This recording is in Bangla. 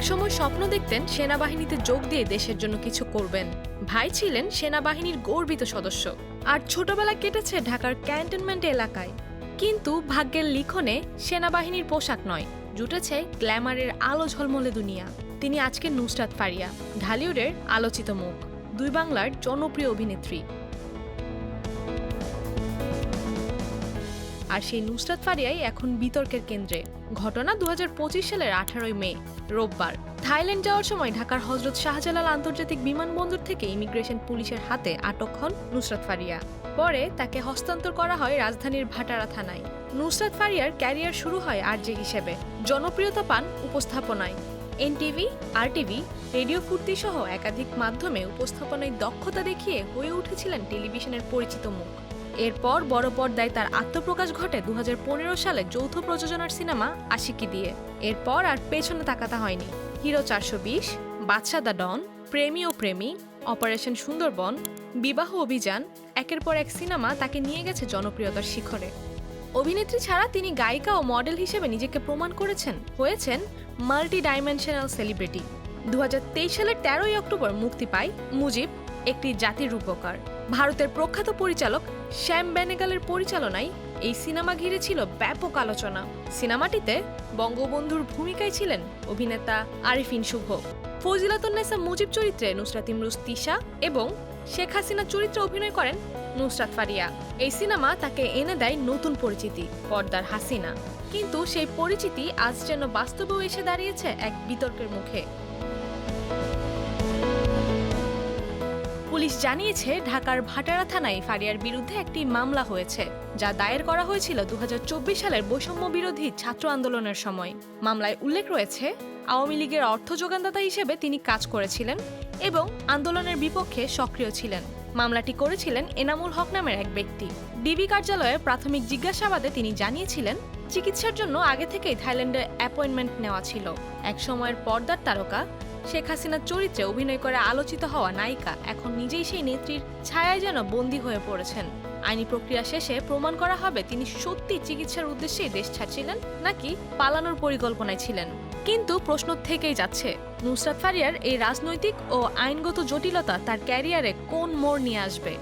একসময় স্বপ্ন দেখতেন সেনাবাহিনীতে যোগ দিয়ে দেশের জন্য কিছু করবেন। ভাই ছিলেন সেনাবাহিনীর গর্বিত সদস্য, আর ছোটবেলা কেটেছে ঢাকার ক্যান্টনমেন্ট এলাকায়। কিন্তু ভাগ্যের লিখনে সেনাবাহিনীর পোশাক নয়, জুটেছে গ্ল্যামারের আলো ঝলমলে দুনিয়া। তিনি আজকে নুসরাত ফারিয়া, ঢালিউডের আলোচিত মুখ, দুই বাংলার জনপ্রিয় অভিনেত্রী। আর সেই নুসরাত ফারিয়াই এখন বিতর্কের কেন্দ্রে। ঘটনা 2025 সালের 18 মে রোববার থাইল্যান্ড যাওয়ার সময় ঢাকার হজরত শাহজালাল আন্তর্জাতিক বিমানবন্দর থেকে ইমিগ্রেশন পুলিশের হাতে আটক হন নুসরাত ফারিয়া। পরে তাকে হস্তান্তর করা হয় রাজধানীর ভাটারা থানায়। নুসরাত ফারিয়ার ক্যারিয়ার শুরু হয় আরজে হিসেবে, জনপ্রিয়তা পান উপস্থাপনায়। এনটিভি, আরটিভি, রেডিও ফুর্তি সহ একাধিক মাধ্যমে উপস্থাপনায় দক্ষতা দেখিয়ে হয়ে উঠেছিলেন টেলিভিশনের পরিচিত মুখ। এরপর বড় পর্দায় তার আত্মপ্রকাশ ঘটে 2015 সালে যৌথ প্রযোজনার সিনেমা আশিকি দিয়ে। এরপর আর পেছনে তাকাতে হয়নি। হিরো 420, বাদশা দ্য ডন, প্রেমী ও প্রেমী, অপারেশন সুন্দরবন, বিবাহ অভিযান, একের পর এক সিনেমা তাকে নিয়ে গেছে জনপ্রিয়তার শিখরে। অভিনেত্রী ছাড়া তিনি গায়িকা ও মডেল হিসেবে নিজেকে প্রমাণ করেছেন, হয়েছেন মাল্টি ডাইমেনশনাল সেলিব্রিটি। 2023 সালের 13 অক্টোবর মুক্তি পায় মুজিব, একটি জাতির রূপকার। ভারতের প্রখ্যাত পরিচালক শ্যাম বেনেগালের পরিচালনায় এই সিনেমা ঘিরে ছিল ব্যাপক আলোচনা। সিনেমাটিতে বঙ্গবন্ধুর ভূমিকায় ছিলেন অভিনেতা আরিফিন শুভ, ফজিলাতুন্নেসা মুজিব চরিত্রে নুসরাত ইমরোজ তিশা এবং শেখ হাসিনা চরিত্রে অভিনয় করেন নুসরাত ফারিয়া। এই সিনেমা তাকে এনে দেয় নতুন পরিচিতি, পর্দার হাসিনা। কিন্তু সেই পরিচিতি আজ যেন বাস্তবেও এসে দাঁড়িয়েছে এক বিতর্কের মুখে। পুলিশ জানিয়েছে ঢাকার ভাটারা থানায় ফারিয়ার বিরুদ্ধে একটি মামলা হয়েছে, যা দায়ের করা হয়েছিল 2024 সালের বৈষম্য বিরোধী ছাত্র আন্দোলনের সময়। মামলায় উল্লেখ রয়েছে আওয়ামী লীগের অর্থ যোগানদাতা হিসেবে তিনি কাজ করেছিলেন এবং আন্দোলনের বিপক্ষে সক্রিয় ছিলেন। মামলাটি করেছিলেন এনামুল হক নামের এক ব্যক্তি। ডিবি কার্যালয়ে প্রাথমিক জিজ্ঞাসাবাদে তিনি জানিয়েছিলেন চিকিৎসার জন্য আগে থেকেই থাইল্যান্ডে অ্যাপয়েন্টমেন্ট নেওয়া ছিল। এক সময়ের পর্দার তারকা শেখ হাসিনার চরিত্রে অভিনয় করে আলোচিত হওয়া নায়িকা এখন নিজেই সেই নেত্রীর ছায়ায় যেন বন্দী হয়ে পড়েছেন। আইনি প্রক্রিয়া শেষে প্রমাণ করা হবে তিনি সত্যি চিকিৎসার উদ্দেশ্যেই দেশ ছাড়ছিলেন নাকি পালানোর পরিকল্পনায় ছিলেন। কিন্তু প্রশ্ন থেকেই যাচ্ছে, নুসরাত ফারিয়ার এই রাজনৈতিক ও আইনগত জটিলতা তার ক্যারিয়ারে কোন মোড় নিয়ে আসবে।